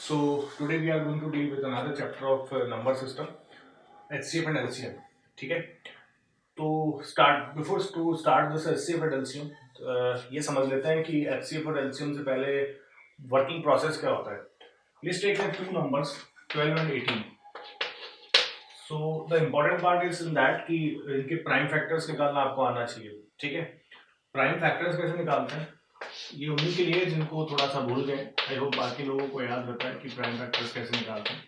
So today we are going to deal with another chapter of number system, HCF and LCM. ठीक है, तो start this HCF and LCM, ये समझ लेते हैं कि HCF और LCM से पहले वर्किंग प्रोसेस क्या होता है. Let's take the two numbers 12 and 18. So the important part is in that कि इनके प्राइम फैक्टर्स निकालना आपको आना चाहिए. ठीक है, प्राइम फैक्टर्स कैसे निकालते हैं ये उन्हीं के लिए जिनको थोड़ा सा भूल गए. आई होप बाकी लोगों को याद रहता है कि प्राइम फैक्टर्स कैसे निकालते हैं.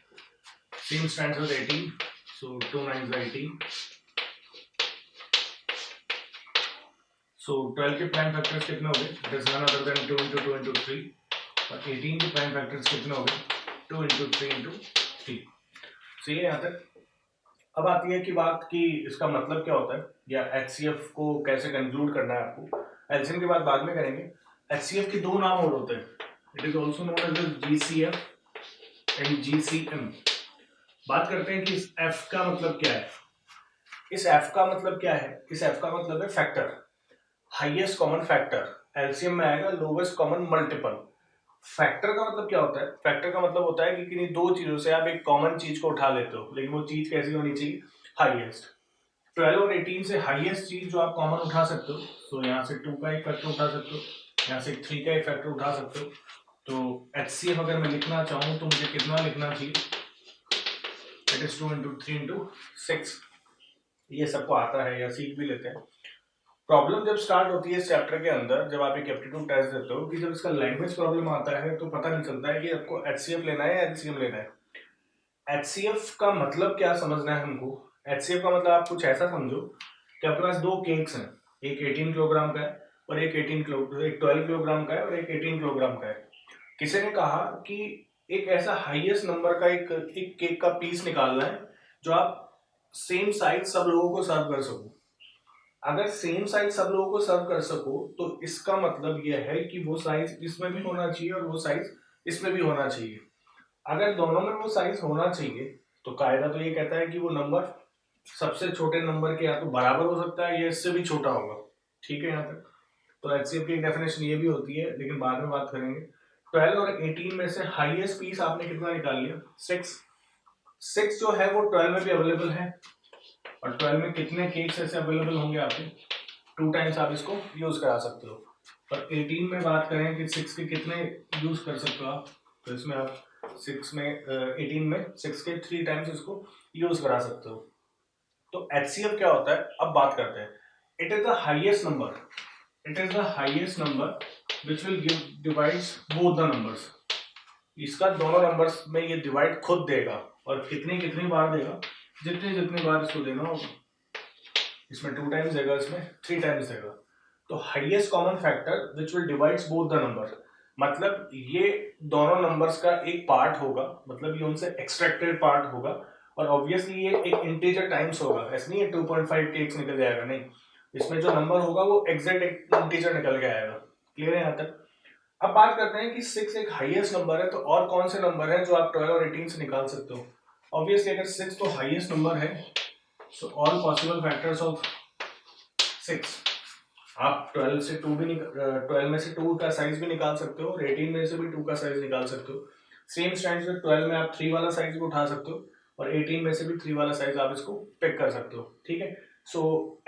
Same stands with 18, so 2 9s 18. So 12 के प्राइम फैक्टर्स कितने हो गए? It is none other than 2 into 2 into 3. और 18 के प्राइम फैक्टर्स कितने हो गए? 2 into 3 into 3. सही है यहाँ तक. अब आती है कि बात कि इसका मतलब क्या होता है या HCF को कैसे कंक्लूड करना है आपको. LCM की बात बाद में करेंगे. HCF के दो नाम और होते हैं. It is also known as GCF and GCM. बात करते हैं कि इस F का मतलब क्या है. इस F का मतलब क्या है? इस F का मतलब है factor, highest common factor. LCM में आएगा लोवेस्ट कॉमन मल्टीपल. फैक्टर का मतलब क्या होता है? फैक्टर का मतलब होता है कि किन्हीं दो चीजों से आप एक कॉमन चीज को उठा लेते हो, लेकिन वो चीज कैसी होनी चाहिए? हाईएस्ट. 12 और 18 से हाईएस्ट चीज जो आप कॉमन उठा सकते हो, तो यहाँ से 2 का एक फैक्टर उठा सकते हो, यहाँ से 3 का एक फैक्टर उठा सकते हो. तो HCF अगर मैं लिखना चाहूँ तो मुझे कितना लिखना चाहिए? It is 2 into 3 into 6. ये सबको आता है या सीख भी लेते हैं. प्रॉब्लम जब स्टार्ट होती है इस चैप्टर के अंदर, जब आप एक एप्टीट्यूड टेस्ट देते हो, कि जब इसका लैंग्वेज प्रॉब्लम आता है तो पता नहीं चलता है कि आपको HCF लेना है या LCM लेना है. HCF का मतलब क्या समझना है हमको? HCF का मतलब आप कुछ ऐसा समझो कि आपके पास दो केक्स हैं, एक 18 किलोग्राम का है और एक 12 किलोग्राम का है और एक 18 किलोग्राम का है. किसी ने कहा कि एक ऐसा हाईएस्ट नंबर का एक केक का पीस निकालना है जो आप सेम साइज सब लोगों को सर्व कर सको. अगर सेम साइज सब लोगों को सर्व कर सको तो इसका मतलब यह है कि वो साइज इसमें भी होना चाहिए और वो साइज इसमें भी होना चाहिए. अगर दोनों में वो साइज होना चाहिए तो कायदा तो ये कहता है कि वो नंबर सबसे छोटे नंबर के या तो बराबर हो सकता है या इससे भी छोटा होगा. ठीक है यहाँ तक. तो HCF की डेफिनेशन ये भी होती है, लेकिन बाद में बात करेंगे. 12 और 18 में से हाईएस्ट पीस आपने कितना निकाल लिया? 6 जो है वो 12 में भी अवेलेबल है. और 12 में कितने केक्स ऐसे अवेलेबल होंगे आपके? 2 टाइम्स आप इसको यूज करा सकते हो. और 18 में बात करें कि 6 के कितने यूज कर सकते हो आप, तो इसमें आप 18 में 6 के 3 टाइम्स इसको यूज करा सकते हो. तो HCF क्या होता है अब बात करते हैं. It is the highest number. It is the highest number which will give divides both the numbers. इसका दोनों नंबर्स में ये डिवाइड खुद देगा. और कितनी बार देगा? जितनी बार इसको देना होगा. इसमें 2 टाइम्स देगा, इसमें 3 टाइम्स देगा. तो highest common factor which will divides both the number, मतलब ये दोनों नंबर्स का एक पार्ट होगा, मतलब ये उनसे एक्सट्रैक्टेड पार्ट होगा. और ऑब्वियसली ये एक इंटीजर टाइम्स होगा. ऐसा नहीं है 2.5 केक्स निकल जाएगा, नहीं. इसमें जो नंबर होगा वो एग्जैक्ट एक इंटीजर निकल के आएगा. क्लियर है यहाँ तक. अब बात करते हैं कि 6 एक हाईएस्ट नंबर है, तो और कौन से नंबर है जो आप 12 और 18 से निकाल सकते हो? ऑब्वियसली अगर 6 तो हाईएस्ट नंबर है, so all possible factors of 6. आप 12 से 2 भी 12 में से 2 का साइज भी निकाल सकते हो और 18 में से भी 2 का साइज निकाल सकते हो. सेम स्टैंड में 12 में आप 3 वाला साइज भी उठा सकते हो और 18 में से भी 3 वाला साइज आप इसको पिक कर सकते हो. ठीक है. सो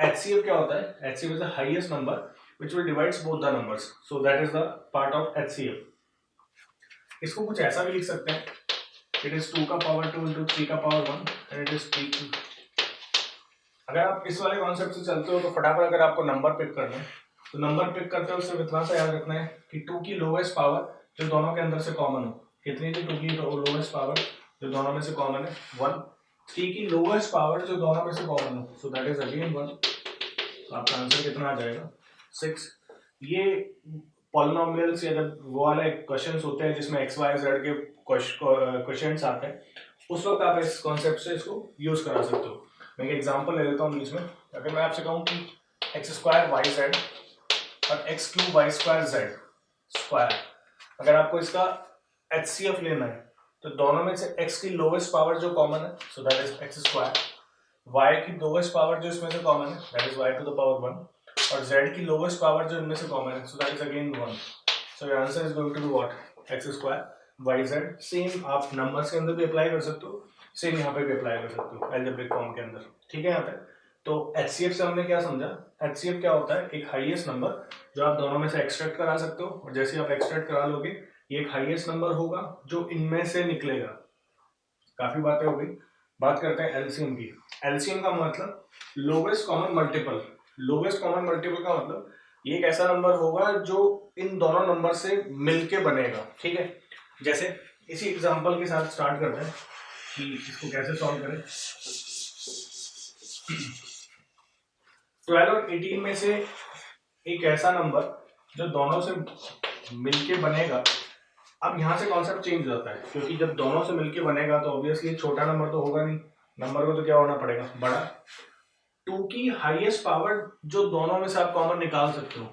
HCF क्या होता है? HCF is the highest number which will divides both the numbers. So that is the part of HCF. इसको कुछ ऐसा भी लिख सकते हैं. It is 2 का पावर 2 into 3 का पावर 1 and it is 3. अगर आप इस वाले कॉन्सेप्ट से चलते हो तो फटाफट अगर आपको नंबर पिक करना है तो नंबर पिक करते हो उससे इतना सा याद रखना है कि 2 की लोवेस्ट पावर जो दोनों के अंदर से कॉमन हो. कितनी थी 2 की लोवेस्ट पावर जो दोनों में से कॉमन है? 1. 3 की लोवेस्ट पावर जो दोनों में से कॉमन हो, सो दैट इज अगेन 1. तो आपका आंसर कितना आ जाएगा? 6. ये पॉलिनोमियल्स या जब वो वाले क्वेश्चंस होते हैं जिसमें x y z के क्वेश्चंस आते हैं, उस वक्त आप इस कॉन्सेप्ट से इसको यूज करा सकते हो. मैं एक एग्जांपल ले लेता हूँ इसमें. अगर मैं आपसे कहूँ कि x² yz और x³ y² z स्क्वायर, अगर आपको इसका HCF लेना है तो दोनों में से x की लोवेस्ट पावर जो कॉमन है, so that is x². y की लोवेस्ट पावर जो इसमें से कॉमन है, that is y to the power 1. और z की लोवेस्ट पावर जो इनमें से कॉमन है, so that is again 1. So your answer is going to be what? x². YZ same आप नंबर्स के अंदर भी अप्लाई कर सकते हो, सेम यहाँ पे भी अप्लाई कर सकते हो एल्जेब्रिक फॉर्म के अंदर, ठीक है। यहाँ पे तो HCF से हमने क्या समझा, HCF क्या होता है, एक हाईएस्ट नंबर जो आप दोनों में से एक्सट्रैक्ट करा सकते हो, और जैसे आप एक्सट्रैक्ट करा लोगे ये एक हाईएस्ट नंबर होगा जो इनमें से निकलेगा। काफी बातें हो गई, बात करते हैं एलसीएम की। एलसीएम का मतलब lowest common multiple. Lowest common multiple का मतलब ये एक ऐसा नंबर होगा जो इन दोनों नंबर से मिलके बनेगा, ठीक है। जैसे इसी एग्जांपल के साथ स्टार्ट करते हैं कि इसको कैसे सॉल्व करें। 12 और 18 में से एक ऐसा नंबर जो दोनों से मिलके बनेगा। अब यहाँ से कॉन्सेप्ट चेंज हो जाता है, क्योंकि जब दोनों से मिलके बनेगा तो ऑब्वियसली छोटा नंबर तो होगा नहीं, नंबर को तो क्या होना पड़ेगा, बड़ा। 2 की हाईएस्ट पावर जो दोनों में से आप कॉमन निकाल सकते हो,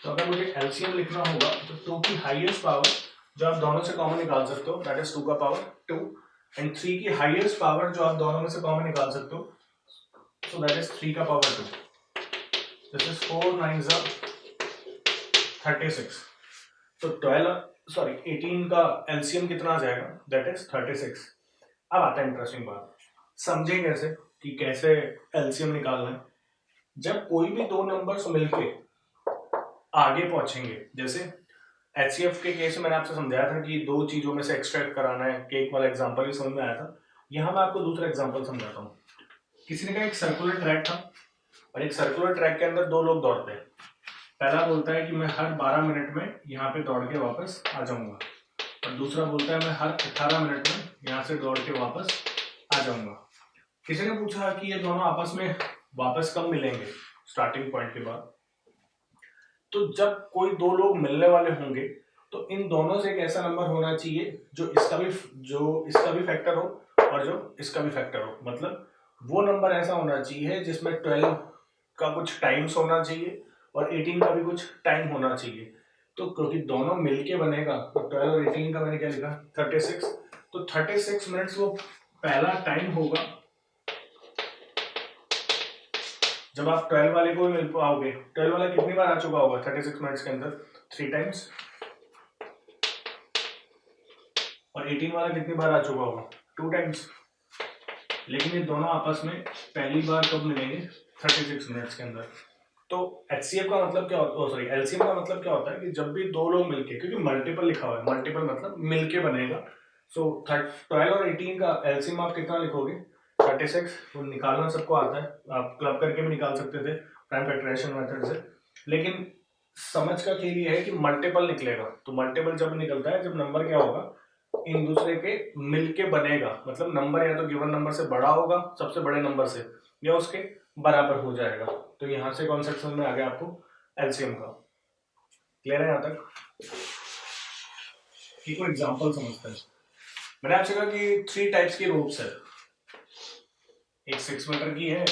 तो अगर मुझे एलसीएम लिखना होगा तो 2 की हाईएस्ट पावर जो आप दोनों से कॉमन निकाल सकते हो दैट इज 2 का पावर 2, एंड 3 की हाईएस्ट पावर जो आप दोनों में से कॉमन निकाल सकते हो, so that is 3 का power 2. This is 4 9s are 36. तो 18 का एलसीएम कितना आ जाएगा, दैट इज 36। अब आता है इंटरेस्टिंग बात, समझें कैसे कि कैसे एलसीएम निकालना है। जब कोई भी दो नंबर्स मिलके आगे पहुंचेंगे, जैसे HCF के केस में मैंने आपसे समझाया था कि दो चीजों में से एक्सट्रैक्ट कराना है, केक वाला एग्जांपल ही समझ में आया था। यहाँ मैं आपको दूसरा एग्जांपल समझाता हूँ। किसी ने कहा एक सर्कुलर ट्रैक था और एक सर्कुलर ट्रैक के अंदर दो लोग दौड़ते हैं। पहला बोलता है कि मैं हर 12 मिनट में यहाँ पे दौड़ के वापस आ जाऊंगा, और दूसरा बोलता है मैं हर 18 मिनट में यहाँ से दौड़ के वापस आ जाऊंगा। किसी ने पूछा कि ये दोनों आपस में वापस कब मिलेंगे स्टार्टिंग पॉइंट के बाद। तो जब कोई दो लोग मिलने वाले होंगे तो इन दोनों से एक ऐसा नंबर होना चाहिए जो इसका भी फैक्टर हो और जो इसका भी फैक्टर हो। मतलब वो नंबर ऐसा होना चाहिए जिसमें 12 का कुछ टाइम्स होना चाहिए और 18 का भी कुछ टाइम होना चाहिए। तो क्योंकि दोनों मिलके बनेगा तो 12 और 18 का मैंने क्या लिखा 36, तो 36 मिनट्स वो पहला टाइम होगा जब आप 12 वाले को मिल पाओगे। 12 वाला कितनी बार आ चुका होगा 36 मिनट्स के अंदर, 3 टाइम्स, और 18 वाला कितनी बार आ चुका होगा 2 टाइम्स। लेकिन ये दोनों आपस में पहली बार कब मिलेंगे 36 मिनट्स के अंदर। तो HCF का मतलब क्या होता है, LCM का मतलब क्या होता है कि जब भी दो लोग मिलके, क्योंकि मल्टीपल लिखा हुआ है, मल्टीपल मतलब मिलके बनेगा। सो 12 और 18 का LCM आप कितना लिखोगे 36, वो निकालना सबको आता है, आप क्लब करके भी निकाल सकते थे प्राइम फैक्टराइजेशन मेथड से। लेकिन समझ का खेल ये है कि मल्टीपल निकलेगा। तो मल्टीपल जब निकलता है जब नंबर क्या होगा इन दूसरे के मिलके बनेगा, मतलब नंबर या तो गिवन नंबर से बड़ा होगा सबसे बड़े नंबर से, या उसके बराबर हो जाएगा। तो यहाँ से कॉन्सेप्ट समझ में आ गया आपको एलसीएम का। क्लियर है यहाँ तक? एक और एग्जांपल समझते हैं। मैंने आपसे कहा कि 3 टाइप्स की रोप्स है, एक 6 मीटर की है,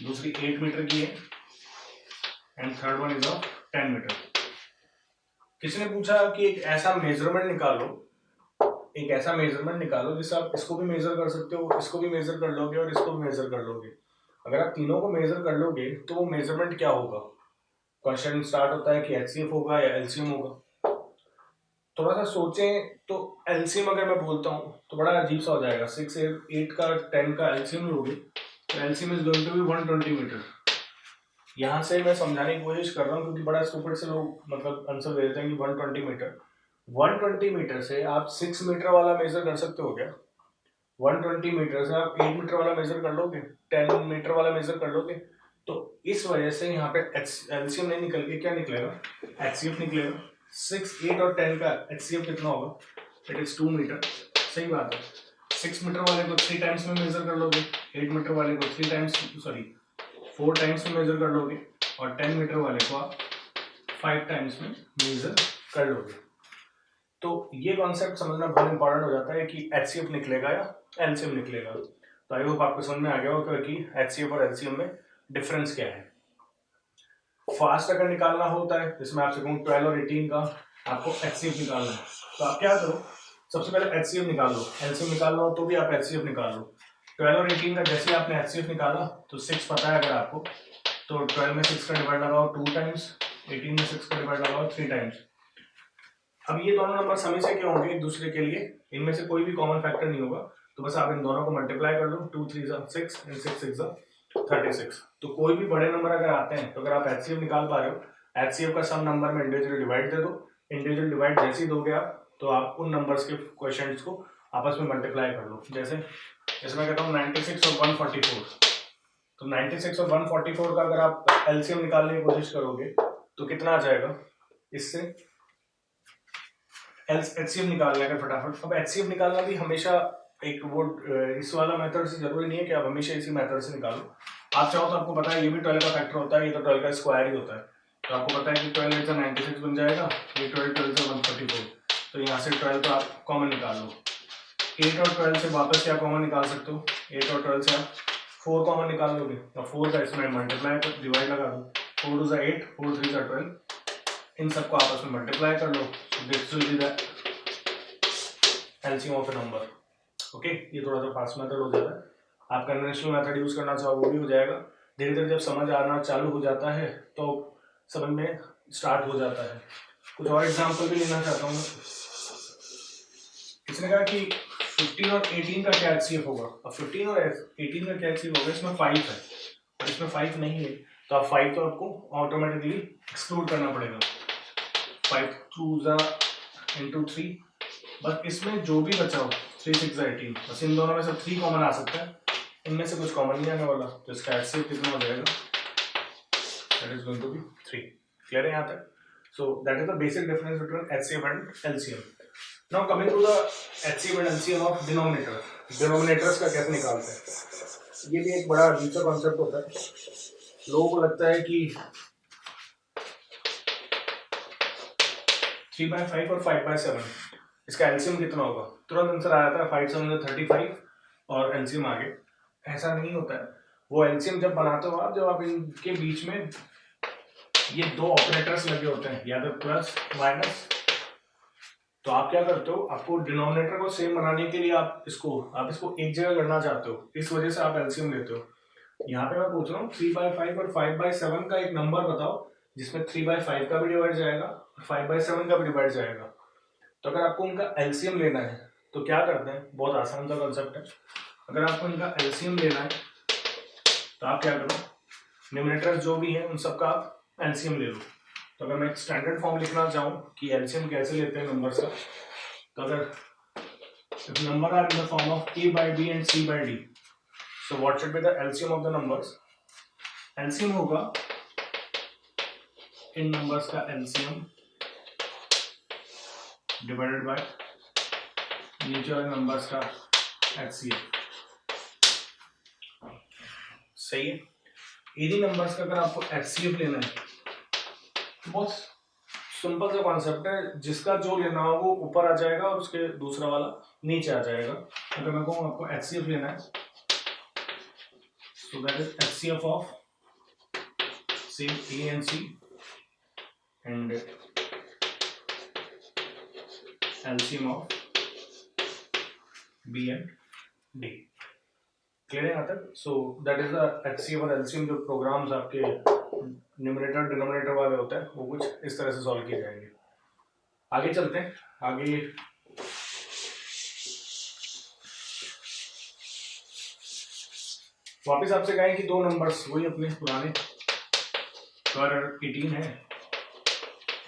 दूसरी 8 मीटर की है, and third one is of 10 metre. किसी ने पूछा कि एक ऐसा मेजरमेंट निकालो जिससे आप इसको भी मेजर कर सकते हो, इसको भी मेजर कर लोगे और इसको भी मेजर कर लोगे। अगर आप तीनों को मेजर कर लोगे तो वो मेजरमेंट क्या होगा। क्वेश्चन स्टार्ट होता है कि HCF होगा या LCM होगा। थोड़ा सा सोचें तो LCM अगर मैं बोलता हूँ तो बड़ा अजीब सा हो जाएगा। 6 8 का 10 का LCM लोगे तो LCM is going to be 120 metre. यहाँ से मैं समझाने की कोशिश कर रहा हूँ क्योंकि बड़ा स्टूपिड से लोग मतलब आंसर दे देते हैं कि 120 मीटर। 120 मीटर से आप 6 मीटर वाला मेजर कर सकते हो क्या? 120 मीटर से आप 8 मीटर वाला मेजर कर लोगे, 10 मीटर वाला मेजर कर लोगे। तो इस वजह से यहाँ पे LCM नहीं निकल के क्या निकलेगा HCF निकलेगा। 6 8 और 10 का HCF कितना होगा, इट इज 2 मीटर। सही बात है, 6 मीटर वाले को 3 टाइम्स में मेजर कर लोगे, 8 मीटर वाले को 4 टाइम्स में मेजर कर लोगे, और 10 मीटर वाले को आप 5 टाइम्स में मेजर कर लोगे। तो ये कॉन्सेप्ट समझना बहुत इंपॉर्टेंट हो जाता है कि HCF निकलेगा या LCM निकलेगा। तो आई होप आपको समझ में आ गया होगा कि HCF और LCM में डिफरेंस क्या है। फास्ट अगर निकालना होता है, जिसमें आपसे कहूँ 12 और 18 का आपको HCF निकालना है, तो आप क्या करो, सबसे पहले HCF निकाल लो। LCM निकालना हो तो भी आप HCF निकाल लो। 12 और 18 का जैसे आपने HCF निकाला तो 6 पता है अगर आपको, तो 12 में 6 का डिवाइड लगाओ 2 टाइम्स, 18 में 6 का डिवाइड लगाओ 3 टाइम्स। अब ये दोनों नंबर समय से क्या होंगे एक दूसरे के लिए, इनमें से कोई भी कॉमन फैक्टर नहीं होगा, तो बस आप इन दोनों को मल्टीप्लाई कर लो, 2 3 6 एंड 6 6 36। तो कोई भी बड़े नंबर अगर आते हैं तो अगर आप एचसीएफ निकाल पा रहे हो, एचसीएफ का सम नंबर में इंडिविजुअल डिवाइड दे दो, इंडिविजुअल डिवाइड जैसे ही दोगे आप तो आप उन नंबर्स के क्वेश्चंस को आपस में मल्टीप्लाई कर लो। जैसे इसमें कहता हूँ 96 और 144, तो 96 और 144 का अगर आप एलसीएम निकालने की कोशिश करोगे तो कितना आ जाएगा, इससे एचसीएफ निकालने का फटाफट। अब एचसीएफ निकालना भी हमेशा एक वो इस वाला मेथड से जरूरी नहीं है कि आप हमेशा इसी मेथड से निकालो, आप चाहो तो आपको पता है ये भी 12 का फैक्टर होता है, ये तो 12 का स्क्वायर ही होता है, तो आपको पता है कि 12 से 96 बन जाएगा, ये 12 से 144, तो यहाँ से 12 तो आप कॉमन निकाल लो, 8 और 12 से वापस क्या कॉमन निकाल सकते हो, 8 और 12 से आप 4 कॉमन निकाल लोगे, और 4 का इसमें मल्टीप्लाई कर डिवाइड लगा दो, 4 2 सा 8, 4 3 सा 12, इन सबको आपस में मल्टीप्लाई कर लो, this will be the LCM of a number. Okay, ये थोड़ा सा फास्ट मेथड हो जाता है, आप कन्वेंशनल मेथड यूज करना चाहो वो भी हो जाएगा, धीरे धीरे जब समझ आना चालू हो जाता है तो समझ में स्टार्ट हो जाता है। कुछ और एग्जांपल भी लेना चाहता हूँ। इसने कहा कि 15 और 18 का क्या एचसीएफ होगा, अब 15 और 18 का क्या एचसीएफ होगा, इसमें 5 है और इसमें 5 नहीं है, तो आप 5 तो आपको ऑटोमेटिकली एक्सक्लूड करना पड़ेगा, 5 2 into 3, बस इसमें जो भी बचा हो 3 6 18, बस इन दोनों में से 3 कॉमन आ सकता है, इनमें से कुछ कॉमन नहीं आने वाला, तो इसका एचसीएफ कितना हो जाएगा, that is going to be 3। Clear है यहाँ तक? So that is the basic difference between HCF and LCM. Now coming to the HCF and LCM of denominator, denominators का कैसे निकालते हैं, ये भी एक बड़ा अजीब सा कॉन्सेप्ट होता है, लोगों को लगता है कि 3/5 और 5/7 इसका एलसीएम कितना होगा, तुरंत आंसर आ जाता है 5 7 35 और एलसीएम आगे, ऐसा नहीं होता है। वो एलसीएम जब बनाते हो आप, जब आप इनके बीच में ये दो ऑपरेटर्स लगे होते हैं, या तो प्लस माइनस, तो आप क्या करते हो, आपको डिनोमिनेटर को सेम बनाने के लिए आप इसको एक जगह करना चाहते हो, इस वजह से आप एलसीएम लेते हो। यहाँ पे मैं पूछ रहा हूँ 3/5 और 5/7 का एक नंबर बताओ जिसमें 3/5 का भी डिवाइड जाएगा और 5/7 का भी डिवाइड जाएगा। तो अगर आपको उनका एलसीएम लेना है तो क्या करते हैं, बहुत आसान सा कॉन्सेप्ट है, अगर आपको इनका एलसीएम लेना है तो आप क्या करो, न्यूमरेटर्स जो भी हैं उन सबका आप एलसीएम ले लो। तो अगर मैं एक स्टैंडर्ड फॉर्म लिखना चाहूँ कि एलसीएम कैसे लेते हैं नंबर्स का, तो अगर number are in the form of a/b and c/d, so what should be the LCM of the numbers, LCM होगा इन नंबर्स का एलसीएम डिवाइडेड बाय नीचे वाले नंबर्स का एचसीएफ। सही है, इन्हीं नंबर्स का अगर आपको एचसीएफ लेना है, बहुत सिंपल सा कॉन्सेप्ट है, जिसका जो लेना हो वो ऊपर आ जाएगा और उसके दूसरा वाला नीचे आ जाएगा। अगर मैं कहूँ आपको एचसीएफ लेना है, so that is HCF of say A and C and LCM of B and D. Clear है यहाँ तक? So that is the HCF और एलसीएम जो प्रोग्राम्स आपके न्यूमरेटर डिनोमिनेटर वाले होते हैं वो कुछ इस तरह से सॉल्व किए जाएंगे। आगे चलते हैं, आगे वापस आपसे कहें कि दो नंबर्स वही अपने पुराने, तो अगर 18 है,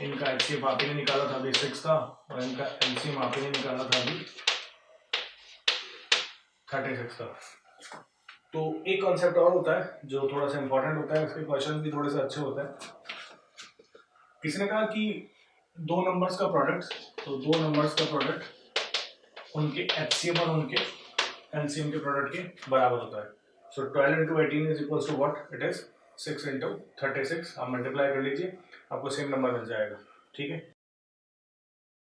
इनका एचसीएफ आप ही ने निकाला था अभी 6 था, और इनका एलसीएम आप ही ने निकाला था अभी 36 था। तो एक कॉन्सेप्ट और होता है जो थोड़ा सा इंपॉर्टेंट होता है, उसके क्वेश्चन भी थोड़े से अच्छे होते हैं। किसी ने कहा कि दो नंबर्स का प्रोडक्ट, तो दो नंबर्स का प्रोडक्ट उनके एचसीएम और उनके एलसीएम के प्रोडक्ट के बराबर होता है। So 12 into 18 is equals to what, it is 6 into 36। आप मल्टीप्लाई कर लीजिए, आपको सेम नंबर मिल जाएगा। ठीक है,